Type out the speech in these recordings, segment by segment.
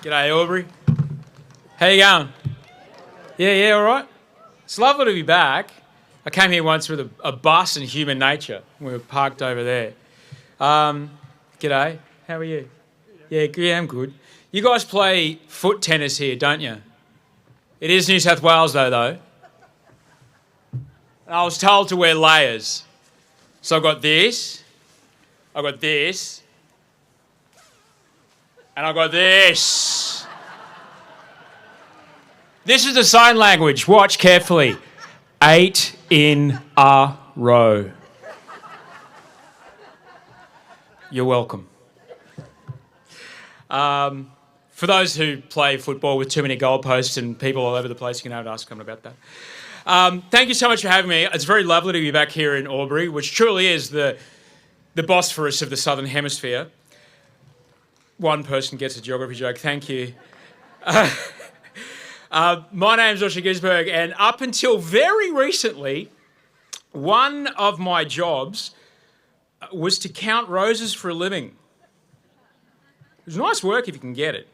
G'day, Aubrey. How you going? Yeah, all right. It's lovely to be back. I came here once with a bus and human nature. We were parked over there. G'day. How are you? Yeah, I'm good. You guys play foot tennis here, don't you? It is New South Wales, though. I was told to wear layers. So I've got this, and I've got this. This is the sign language. Watch carefully. 8 in a row. You're welcome. For those who play football with too many goalposts and people all over the place, you can have an ask someone about that. Thank you so much for having me. It's very lovely to be back here in Albury, which truly is the Bosphorus of the Southern Hemisphere. One person gets a geography joke. Thank you. My name's Osher Gu, and up until very recently, one of my jobs was to count roses for a living. It was nice work if you can get it.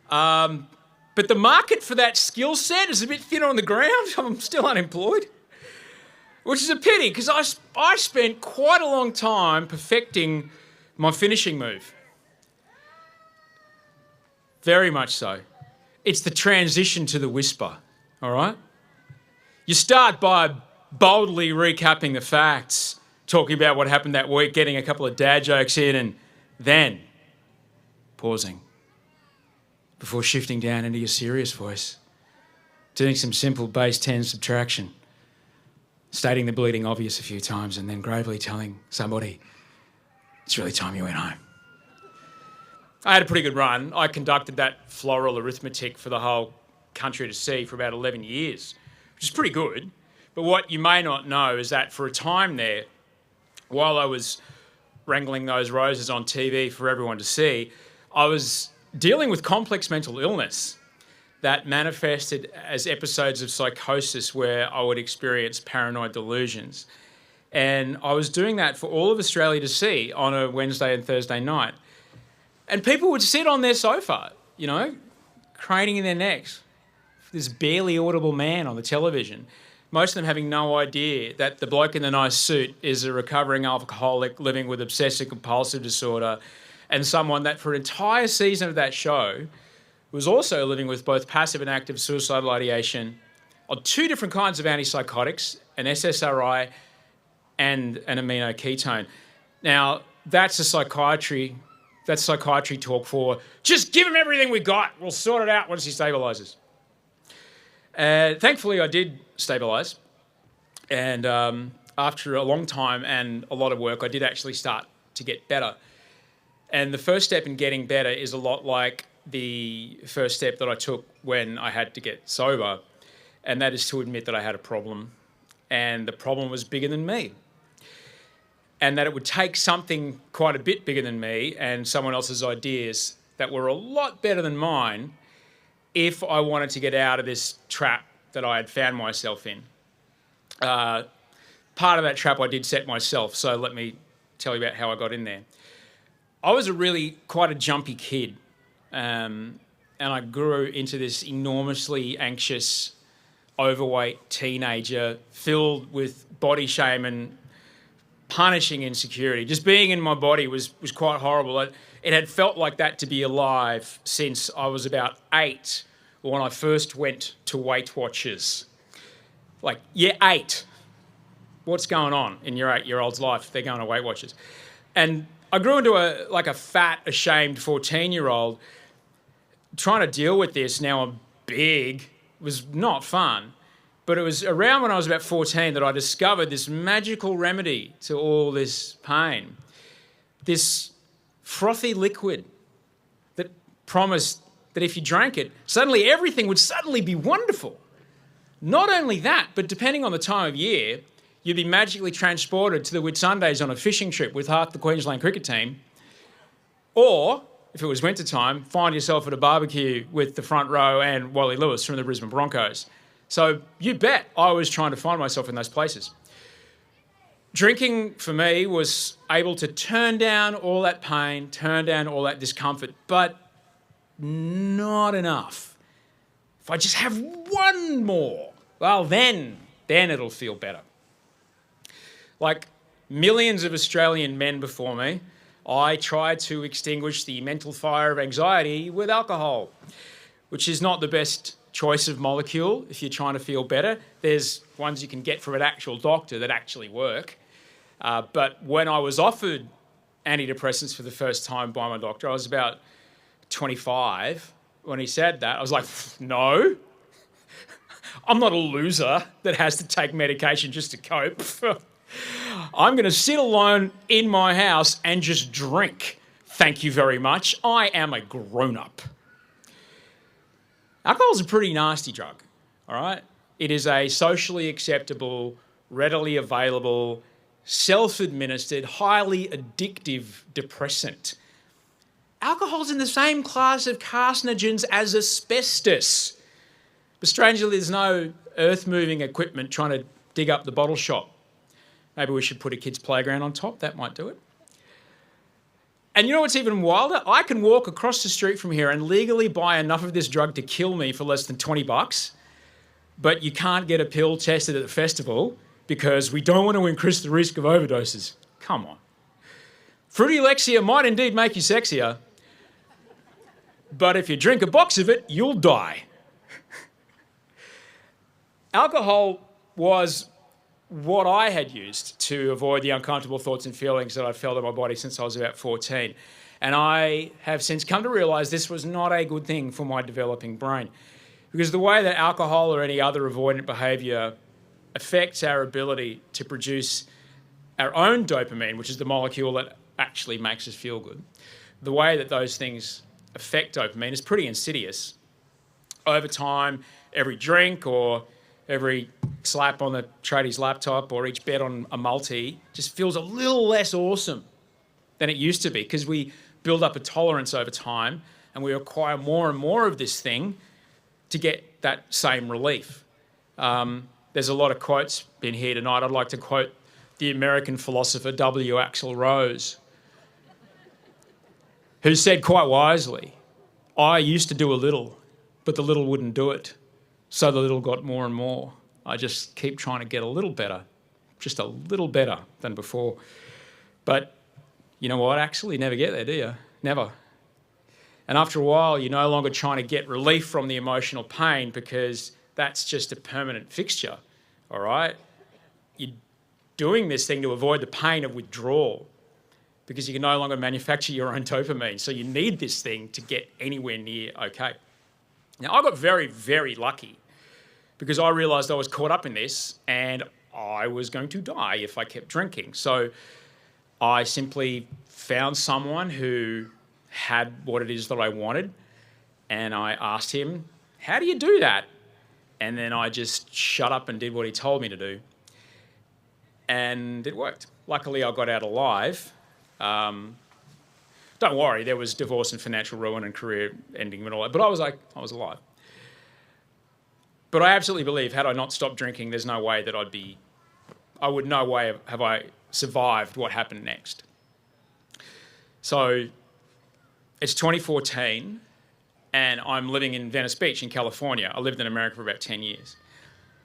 But the market for that skill set is a bit thin on the ground. I'm still unemployed, which is a pity because I spent quite a long time perfecting my finishing move. Very much so. It's the transition to the whisper, all right? You start by boldly recapping the facts, talking about what happened that week, getting a couple of dad jokes in, and then pausing before shifting down into your serious voice, doing some simple base 10 subtraction, stating the bleeding obvious a few times, and then gravely telling somebody, it's really time you went home. I had a pretty good run. I conducted that floral arithmetic for the whole country to see for about 11 years, which is pretty good. But what you may not know is that for a time there, while I was wrangling those roses on TV for everyone to see, I was dealing with complex mental illness that manifested as episodes of psychosis where I would experience paranoid delusions. And I was doing that for all of Australia to see on a Wednesday and Thursday night. And people would sit on their sofa, craning in their necks. This barely audible man on the television, most of them having no idea that the bloke in the nice suit is a recovering alcoholic living with obsessive compulsive disorder and someone that for an entire season of that show was also living with both passive and active suicidal ideation on 2 different kinds of antipsychotics, an SSRI and an amino ketone. Now, that's psychiatry talk for, just give him everything we got. We'll sort it out once he stabilises. Thankfully, I did stabilise. And after a long time and a lot of work, I did actually start to get better. And the first step in getting better is a lot like the first step that I took when I had to get sober. And that is to admit that I had a problem. And the problem was bigger than me. And that it would take something quite a bit bigger than me and someone else's ideas that were a lot better than mine if I wanted to get out of this trap that I had found myself in. Part of that trap I did set myself, so let me tell you about how I got in there. I was quite a jumpy kid, and I grew into this enormously anxious, overweight teenager filled with body shame and punishing insecurity. Just being in my body was quite horrible. It had felt like that to be alive since I was about 8, when I first went to Weight Watchers. 8. What's going on in your 8-year-old's life? They're going to Weight Watchers. And I grew into a fat, ashamed 14-year-old. Trying to deal with this, now I'm big, was not fun. But it was around when I was about 14 that I discovered this magical remedy to all this pain. This frothy liquid that promised that if you drank it, suddenly everything would suddenly be wonderful. Not only that, but depending on the time of year, you'd be magically transported to the Whitsundays on a fishing trip with half the Queensland cricket team. Or, if it was winter time, find yourself at a barbecue with the front row and Wally Lewis from the Brisbane Broncos. So you bet I was trying to find myself in those places. Drinking, for me, was able to turn down all that pain, turn down all that discomfort, but not enough. If I just have one more, well, then it'll feel better. Like millions of Australian men before me, I tried to extinguish the mental fire of anxiety with alcohol, which is not the best choice of molecule if you're trying to feel better. There's ones you can get from an actual doctor that actually work. But when I was offered antidepressants for the first time by my doctor, I was about 25. When he said that, I was like, no, I'm not a loser that has to take medication just to cope. I'm going to sit alone in my house and just drink. Thank you very much. I am a grown-up. Alcohol is a pretty nasty drug, all right? It is a socially acceptable, readily available, self-administered, highly addictive depressant. Alcohol's in the same class of carcinogens as asbestos. But strangely, there's no earth-moving equipment trying to dig up the bottle shop. Maybe we should put a kid's playground on top. That might do it. And you know what's even wilder? I can walk across the street from here and legally buy enough of this drug to kill me for less than $20, but you can't get a pill tested at the festival because we don't want to increase the risk of overdoses. Come on. Fruity Lexia might indeed make you sexier, but if you drink a box of it, you'll die. Alcohol was what I had used to avoid the uncomfortable thoughts and feelings that I felt in my body since I was about 14. And I have since come to realise this was not a good thing for my developing brain. Because the way that alcohol or any other avoidant behaviour affects our ability to produce our own dopamine, which is the molecule that actually makes us feel good, the way that those things affect dopamine is pretty insidious. Over time, every drink or every slap on the tradie's laptop or each bet on a multi just feels a little less awesome than it used to be because we build up a tolerance over time and we acquire more and more of this thing to get that same relief. There's a lot of quotes in here tonight. I'd like to quote the American philosopher W. Axl Rose, who said quite wisely, "I used to do a little, but the little wouldn't do it. So the little got more and more. I just keep trying to get a little better, just a little better than before." But you know what? Actually, never get there, do you? Never. And after a while, you're no longer trying to get relief from the emotional pain because that's just a permanent fixture, all right? You're doing this thing to avoid the pain of withdrawal because you can no longer manufacture your own dopamine. So you need this thing to get anywhere near okay. Now, I got very, very lucky because I realised I was caught up in this and I was going to die if I kept drinking. So I simply found someone who had what it is that I wanted and I asked him, "How do you do that?" And then I just shut up and did what he told me to do. And it worked. Luckily, I got out alive. Don't worry, there was divorce and financial ruin and career ending and all that, but I was alive. But I absolutely believe, had I not stopped drinking, there's no way that have I survived what happened next. So it's 2014 and I'm living in Venice Beach in California. I lived in America for about 10 years.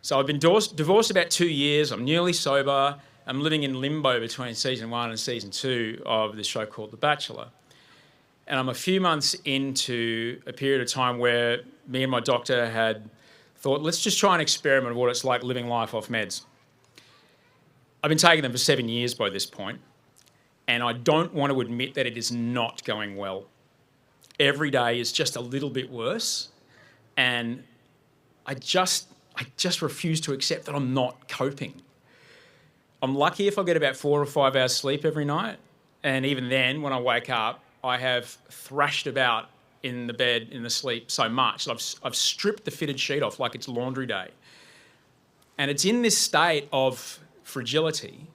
So I've been divorced about 2 years. I'm nearly sober. I'm living in limbo between season 1 and season 2 of this show called The Bachelor. And I'm a few months into a period of time where me and my doctor had thought, let's just try and experiment what it's like living life off meds. I've been taking them for 7 years by this point, and I don't want to admit that it is not going well. Every day is just a little bit worse, and I just refuse to accept that I'm not coping. I'm lucky if I get about 4 or 5 hours sleep every night, and even then, when I wake up, I have thrashed about in the bed, in the sleep so much that I've stripped the fitted sheet off like it's laundry day. And it's in this state of fragility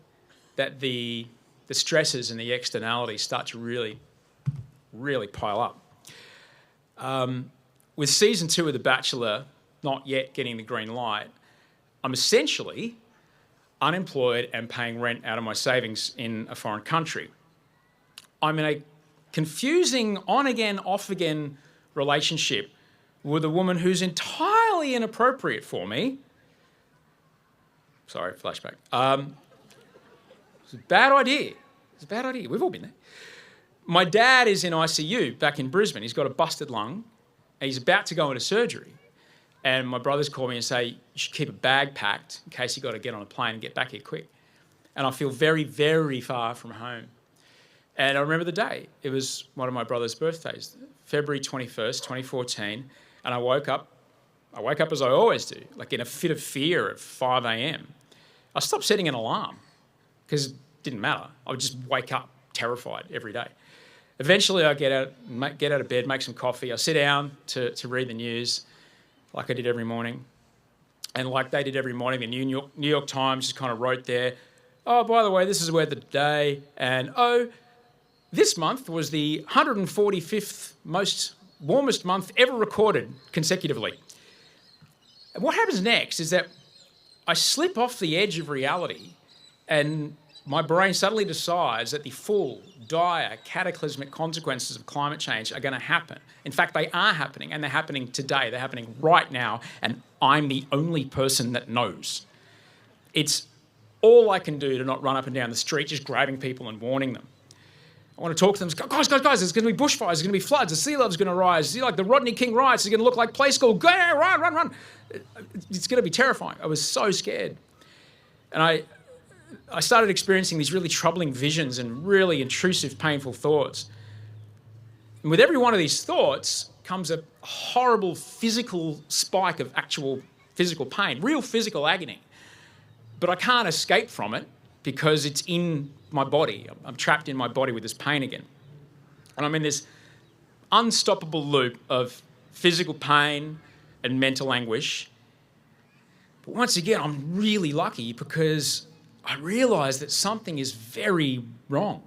that the stresses and the externalities start to really, really pile up. With season 2 of The Bachelor not yet getting the green light, I'm essentially unemployed and paying rent out of my savings in a foreign country. I'm in a confusing on-again, off-again relationship with a woman who's entirely inappropriate for me. Sorry, flashback. It's a bad idea. It's a bad idea. We've all been there. My dad is in ICU back in Brisbane. He's got a busted lung and he's about to go into surgery. And my brothers call me and say, you should keep a bag packed in case you've got to get on a plane and get back here quick. And I feel very, very far from home. And I remember the day. It was one of my brother's birthdays, February 21st, 2014. And I woke up as I always do, like in a fit of fear at 5 a.m. I stopped setting an alarm because it didn't matter. I would just wake up terrified every day. Eventually I get out of bed, make some coffee. I sit down to read the news like I did every morning. And like they did every morning, the New York Times just kind of wrote there, oh, by the way, this is the weather today. And oh, this month was the 145th most warmest month ever recorded consecutively. And what happens next is that I slip off the edge of reality and my brain suddenly decides that the full, dire, cataclysmic consequences of climate change are going to happen. In fact, they are happening, and they're happening today. They're happening right now, and I'm the only person that knows. It's all I can do to not run up and down the street just grabbing people and warning them. I want to talk to them. Guys, there's going to be bushfires, there's going to be floods, the sea level's going to rise. See, like the Rodney King riots is going to look like play school. Go, run. It's going to be terrifying. I was so scared. And I started experiencing these really troubling visions and really intrusive, painful thoughts. And with every one of these thoughts comes a horrible physical spike of actual physical pain, real physical agony. But I can't escape from it because it's in my body. I'm trapped in my body with this pain again. And I'm in this unstoppable loop of physical pain and mental anguish. But once again, I'm really lucky because I realise that something is very wrong.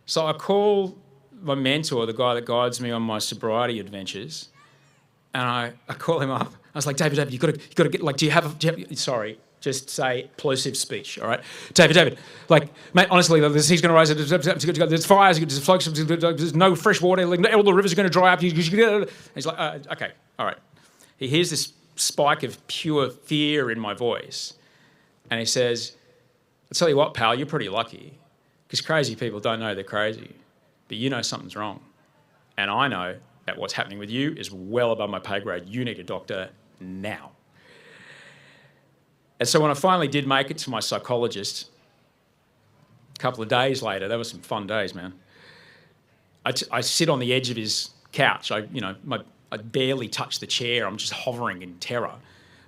So I call my mentor, the guy that guides me on my sobriety adventures, and I call him up. I was like, David, you've got to get, like, do you have, sorry, just say plosive speech, all right? David, like, mate, honestly, he's going to rise, there's fires, there's floods, there's no fresh water, like, all the rivers are going to dry up. He's like, okay, all right. He hears this spike of pure fear in my voice, and he says, I'll tell you what, pal, you're pretty lucky because crazy people don't know they're crazy, but you know something's wrong. And I know that what's happening with you is well above my pay grade. You need a doctor now. And so when I finally did make it to my psychologist, a couple of days later, they were some fun days, man. I sit on the edge of his couch. I barely touch the chair. I'm just hovering in terror.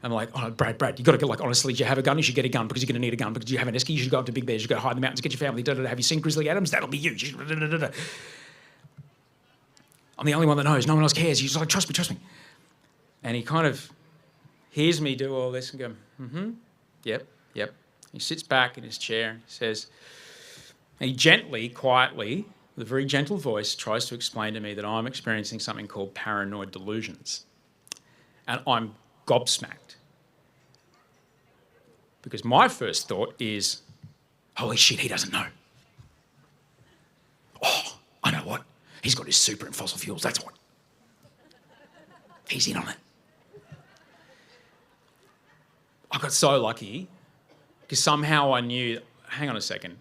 I'm like, oh, Brad, you got to get, like, honestly, do you have a gun? You should get a gun because you're going to need a gun. Because you have an esky, you should go up to Big Bear, you should go hide in the mountains, get your family, Have you seen Grizzly Adams? That'll be you. I'm the only one that knows. No one else cares. He's like, trust me. And he kind of hears me do all this and go, yep. He sits back in his chair and says, and he gently, quietly, with a very gentle voice, tries to explain to me that I'm experiencing something called paranoid delusions. And I'm gobsmacked. Because my first thought is, holy shit, he doesn't know. Oh, I know what. He's got his super in fossil fuels, that's what. He's in on it. I got so lucky because somehow I knew, hang on a second,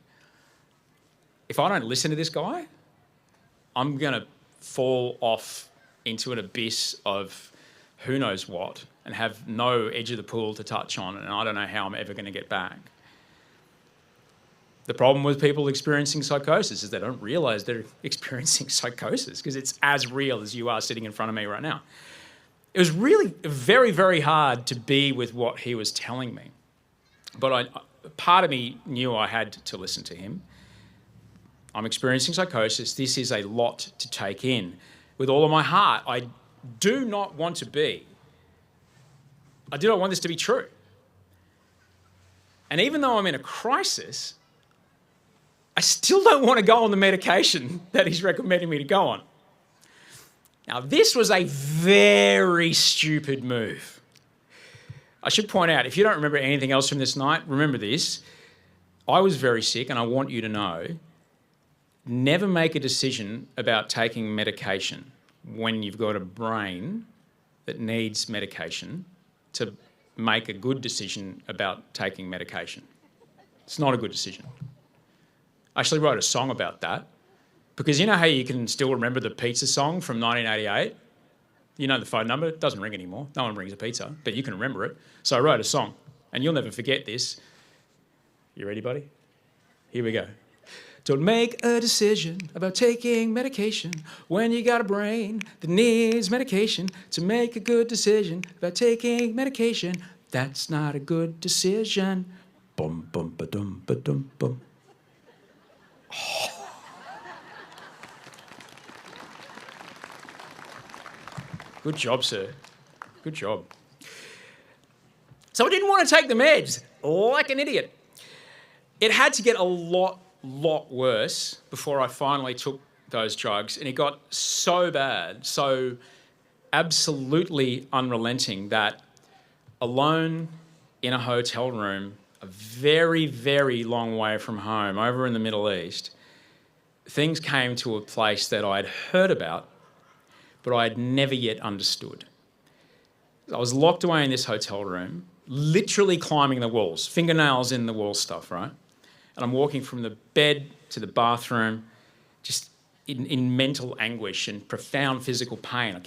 if I don't listen to this guy, I'm going to fall off into an abyss of who knows what and have no edge of the pool to touch on, and I don't know how I'm ever going to get back. The problem with people experiencing psychosis is they don't realise they're experiencing psychosis because it's as real as you are sitting in front of me right now. It was really very, very hard to be with what he was telling me. But part of me knew I had to listen to him. I'm experiencing psychosis. This is a lot to take in. With all of my heart, I do not want this to be true. And even though I'm in a crisis, I still don't want to go on the medication that he's recommending me to go on. Now, this was a very stupid move. I should point out, if you don't remember anything else from this night, remember this. I was very sick, and I want you to know, never make a decision about taking medication when you've got a brain that needs medication to make a good decision about taking medication. It's not a good decision. I actually wrote a song about that because you know how you can still remember the pizza song from 1988? You know the phone number, it doesn't ring anymore. No one brings a pizza, but you can remember it. So I wrote a song, and you'll never forget this. You ready, buddy? Here we go. Don't make a decision about taking medication when you got a brain that needs medication to make a good decision about taking medication. That's not a good decision. Bum, bum, ba-dum, ba-dum, bum. Oh. Good job, sir. Good job. So I didn't want to take the meds like an idiot. It had to get a lot worse before I finally took those drugs, and it got so bad, so absolutely unrelenting that alone in a hotel room, a very, very long way from home, over in the Middle East, things came to a place that I'd heard about, but I'd never yet understood. I was locked away in this hotel room, literally climbing the walls, fingernails in the wall stuff, right? And I'm walking from the bed to the bathroom, just in mental anguish and profound physical pain.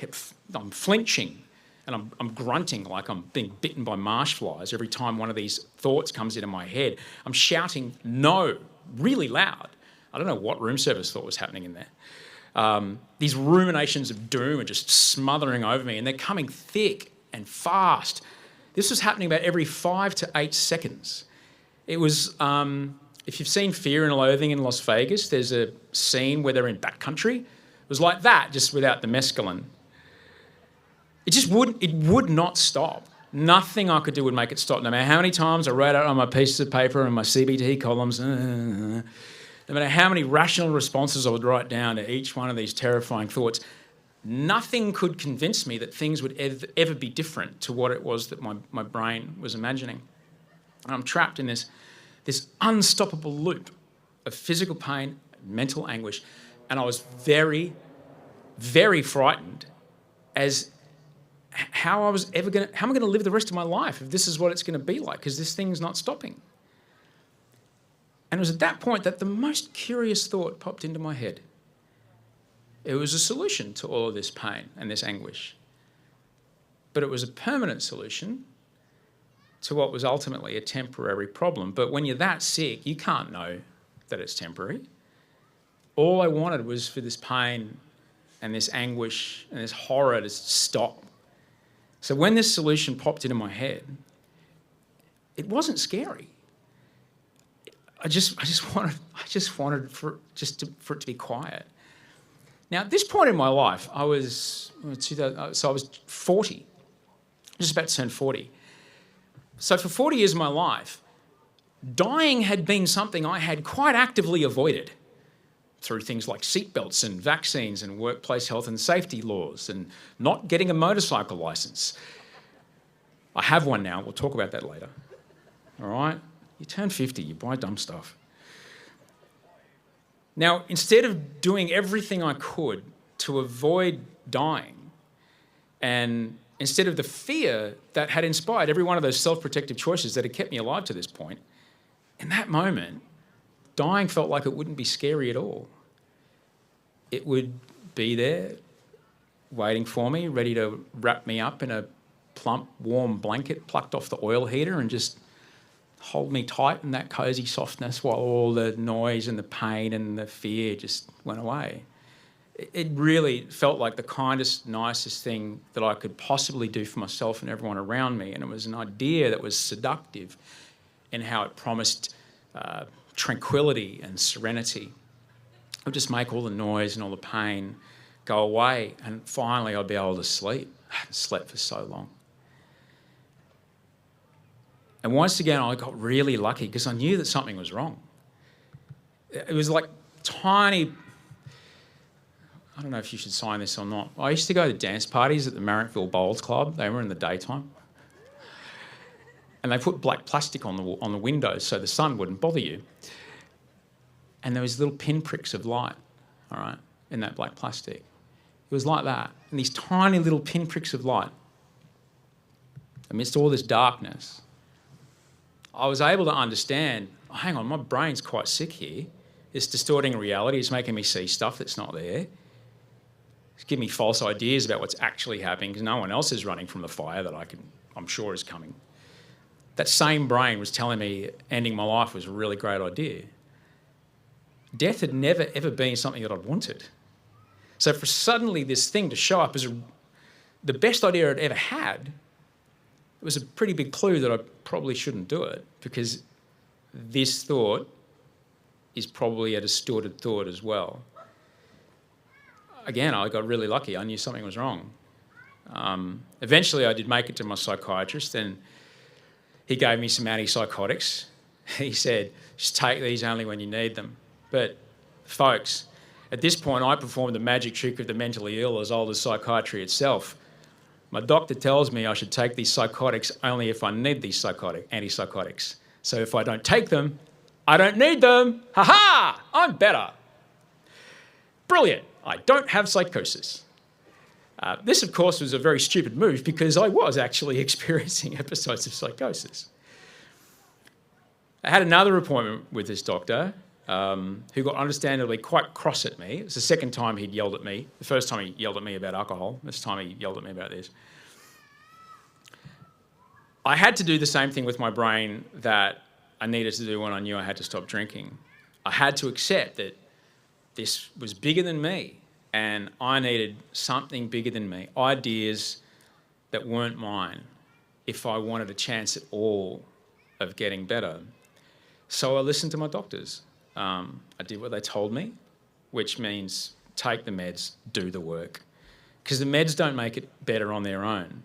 I'm flinching and I'm grunting like I'm being bitten by marsh flies every time one of these thoughts comes into my head. I'm shouting no really loud. I don't know what room service thought was happening in there. These ruminations of doom are just smothering over me, and they're coming thick and fast. This was happening about every 5 to 8 seconds. It was, if you've seen Fear and Loathing in Las Vegas, there's a scene where they're in backcountry. It was like that, just without the mescaline. It would not stop. Nothing I could do would make it stop. No matter how many times I wrote out on my pieces of paper and my CBT columns, no matter how many rational responses I would write down to each one of these terrifying thoughts, nothing could convince me that things would ever be different to what it was that my brain was imagining. And I'm trapped in this unstoppable loop of physical pain, mental anguish, and I was very, very frightened as how am I going to live the rest of my life if this is what it's going to be like, because this thing's not stopping. And it was at that point that the most curious thought popped into my head. It was a solution to all of this pain and this anguish, but it was a permanent solution to what was ultimately a temporary problem. But when you're that sick, you can't know that it's temporary. All I wanted was for this pain and this anguish and this horror to stop. So when this solution popped into my head, it wasn't scary. I just wanted for it to be quiet. Now, at this point in my life, I was 40, just about to turn 40. So for 40 years of my life, dying had been something I had quite actively avoided through things like seatbelts and vaccines and workplace health and safety laws and not getting a motorcycle license. I have one now. We'll talk about that later. All right? You turn 50, you buy dumb stuff. Now, instead of doing everything I could to avoid dying, and instead of the fear that had inspired every one of those self-protective choices that had kept me alive to this point, in that moment, dying felt like it wouldn't be scary at all. It would be there, waiting for me, ready to wrap me up in a plump, warm blanket plucked off the oil heater and just hold me tight in that cosy softness while all the noise and the pain and the fear just went away. It really felt like the kindest, nicest thing that I could possibly do for myself and everyone around me, and it was an idea that was seductive in how it promised tranquility and serenity. It would just make all the noise and all the pain go away, and finally I'd be able to sleep. I hadn't slept for so long. And once again, I got really lucky because I knew that something was wrong. It was like tiny... I don't know if you should sign this or not. I used to go to dance parties at the Marrickville Bowls Club. They were in the daytime. And they put black plastic on the windows so the sun wouldn't bother you. And there was little pinpricks of light, all right, in that black plastic. It was like that. And these tiny little pinpricks of light, amidst all this darkness, I was able to understand, oh, hang on, my brain's quite sick here. It's distorting reality. It's making me see stuff that's not there. It's giving me false ideas about what's actually happening because no one else is running from the fire that I'm sure is coming. That same brain was telling me ending my life was a really great idea. Death had never, ever been something that I'd wanted. So for suddenly this thing to show up as the best idea I'd ever had, it was a pretty big clue that I probably shouldn't do it because this thought is probably a distorted thought as well. Again, I got really lucky. I knew something was wrong. Eventually, I did make it to my psychiatrist and he gave me some antipsychotics. He said, just take these only when you need them. But folks, at this point, I performed the magic trick of the mentally ill as old as psychiatry itself. My doctor tells me I should take these psychotics only if I need these antipsychotics. So if I don't take them, I don't need them. Ha-ha! I'm better. Brilliant. I don't have psychosis. This, of course, was a very stupid move because I was actually experiencing episodes of psychosis. I had another appointment with this doctor who got understandably quite cross at me. It was the second time he'd yelled at me. The first time he yelled at me about alcohol. This time he yelled at me about this. I had to do the same thing with my brain that I needed to do when I knew I had to stop drinking. I had to accept that this was bigger than me and I needed something bigger than me, ideas that weren't mine, if I wanted a chance at all of getting better. So I listened to my doctors. I did what they told me, which means take the meds, do the work. Because the meds don't make it better on their own.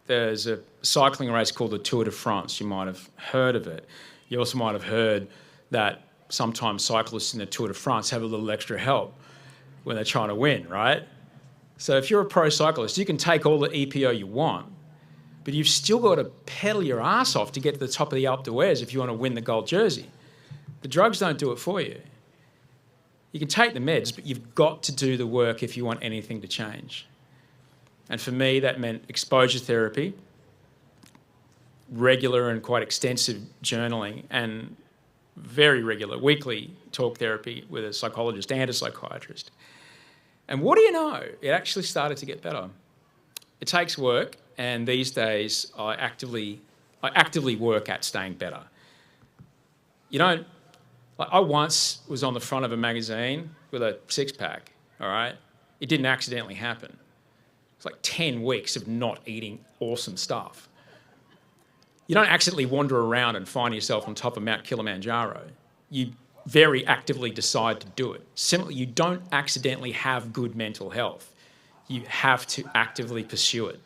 There's a cycling race called the Tour de France. You might have heard of it. You also might have heard that sometimes cyclists in the Tour de France have a little extra help when they're trying to win, right? So if you're a pro cyclist, you can take all the EPO you want, but you've still got to pedal your ass off to get to the top of the Alpe d'Huez if you want to win the gold jersey. The drugs don't do it for you. You can take the meds, but you've got to do the work if you want anything to change. And for me, that meant exposure therapy, regular and quite extensive journaling, and very regular weekly talk therapy with a psychologist and a psychiatrist. And what do you know? It actually started to get better. It takes work, and these days I actively work at staying better. You know, I once was on the front of a magazine with a six-pack, all right? It didn't accidentally happen. It's like 10 weeks of not eating awesome stuff. You don't accidentally wander around and find yourself on top of Mount Kilimanjaro. You very actively decide to do it. Simply, you don't accidentally have good mental health. You have to actively pursue it.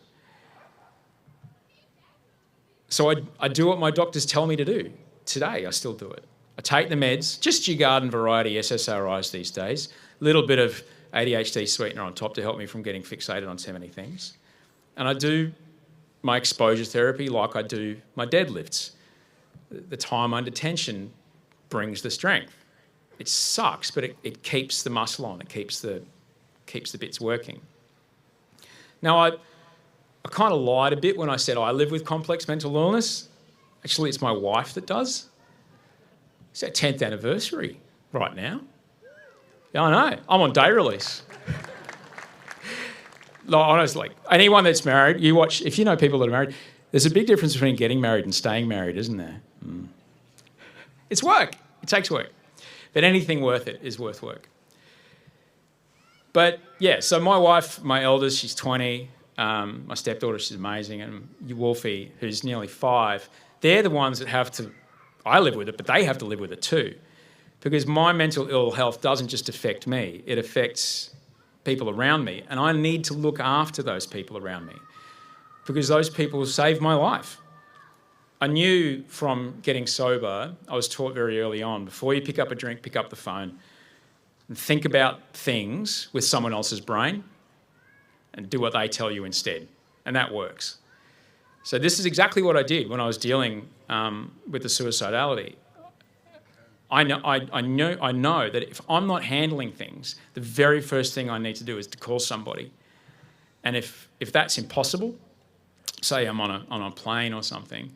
So I do what my doctors tell me to do. Today, I still do it. I take the meds, just your garden variety SSRIs these days, a little bit of ADHD sweetener on top to help me from getting fixated on so many things. And I do my exposure therapy like I do my deadlifts. The time under tension brings the strength. It sucks, but it keeps the muscle on. It keeps the bits working. Now, I kind of lied a bit when I said I live with complex mental illness. Actually, it's my wife that does. It's our 10th anniversary right now. Yeah, I know. I'm on day release. Like, honestly, anyone that's married, you watch, if you know people that are married, there's a big difference between getting married and staying married, isn't there? It's work. It takes work. But anything worth it is worth work. But yeah, so my wife, my eldest, she's 20. My stepdaughter, she's amazing. And Wolfie, who's nearly 5, they're the ones that have to, I live with it, but they have to live with it too. Because my mental ill health doesn't just affect me, it affects people around me. And I need to look after those people around me because those people saved my life. I knew from getting sober, I was taught very early on, before you pick up a drink, pick up the phone and think about things with someone else's brain and do what they tell you instead. And that works. So this is exactly what I did when I was dealing with the suicidality. I know that if I'm not handling things, the very first thing I need to do is to call somebody And if that's impossible, say I'm on a plane or something,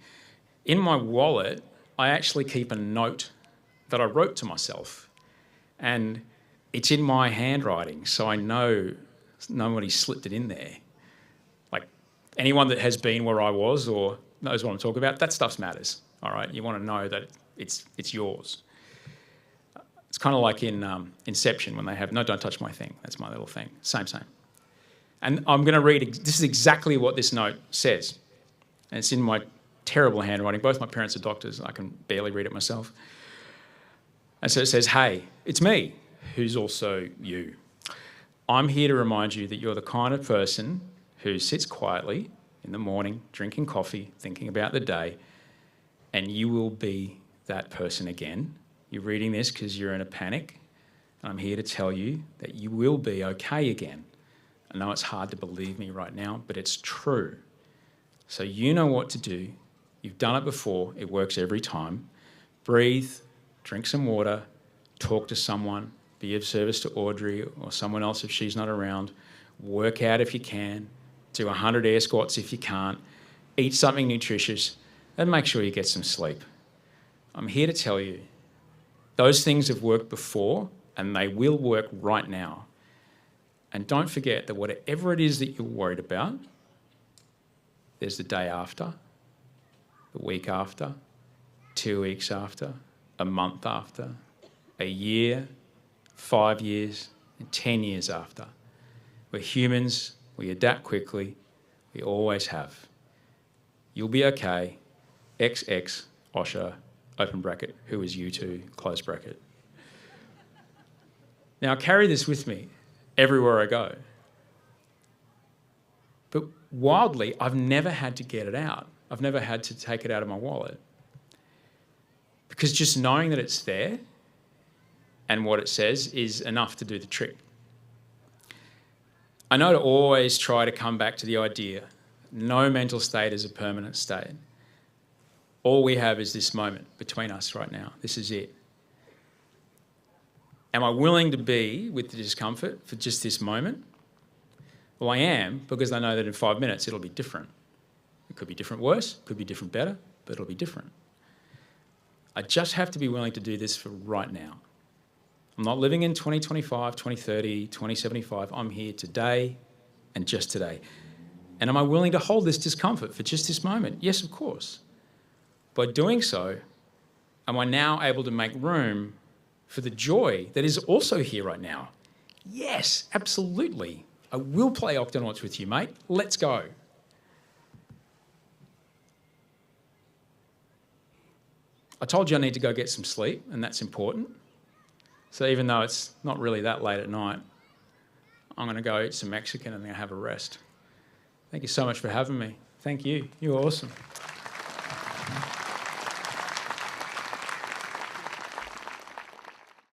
in my wallet, I actually keep a note that I wrote to myself. And it's in my handwriting, so I know nobody slipped it in there. Like, anyone that has been where I was or knows what I'm talking about, that stuff matters, all right? You want to know that it's yours. It's kind of like in Inception when they have, no, don't touch my thing. That's my little thing. Same. And I'm going to read, this is exactly what this note says. And it's in my terrible handwriting. Both my parents are doctors. I can barely read it myself. And so it says, hey, it's me, who's also you. I'm here to remind you that you're the kind of person who sits quietly in the morning, drinking coffee, thinking about the day, and you will be that person again. You're reading this because you're in a panic, and I'm here to tell you that you will be okay again. I know it's hard to believe me right now, but it's true. So you know what to do. You've done it before. It works every time. Breathe, drink some water, talk to someone, be of service to Audrey or someone else if she's not around. Work out if you can. Do 100 air squats if you can't. Eat something nutritious, and make sure you get some sleep. I'm here to tell you, those things have worked before, and they will work right now. And don't forget that whatever it is that you're worried about, there's the day after, the week after, 2 weeks after, a month after, a year, 5 years, and 10 years after. We're humans, we adapt quickly, we always have. You'll be okay, XX, Osher, open bracket, who is you two, close bracket. Now I carry this with me everywhere I go. But wildly, I've never had to get it out. I've never had to take it out of my wallet. Because just knowing that it's there and what it says is enough to do the trick. I know to always try to come back to the idea, no mental state is a permanent state. All we have is this moment between us right now. This is it. Am I willing to be with the discomfort for just this moment? Well, I am, because I know that in 5 minutes it'll be different. It could be different worse, could be different better, but it'll be different. I just have to be willing to do this for right now. I'm not living in 2025, 2030, 2075. I'm here today and just today. And am I willing to hold this discomfort for just this moment? Yes, of course. By doing so, am I now able to make room for the joy that is also here right now? Yes, absolutely. I will play Octonauts with you, mate. Let's go. I told you I need to go get some sleep, and that's important. So even though it's not really that late at night, I'm going to go eat some Mexican and I'm going to have a rest. Thank you so much for having me. Thank you. You're awesome.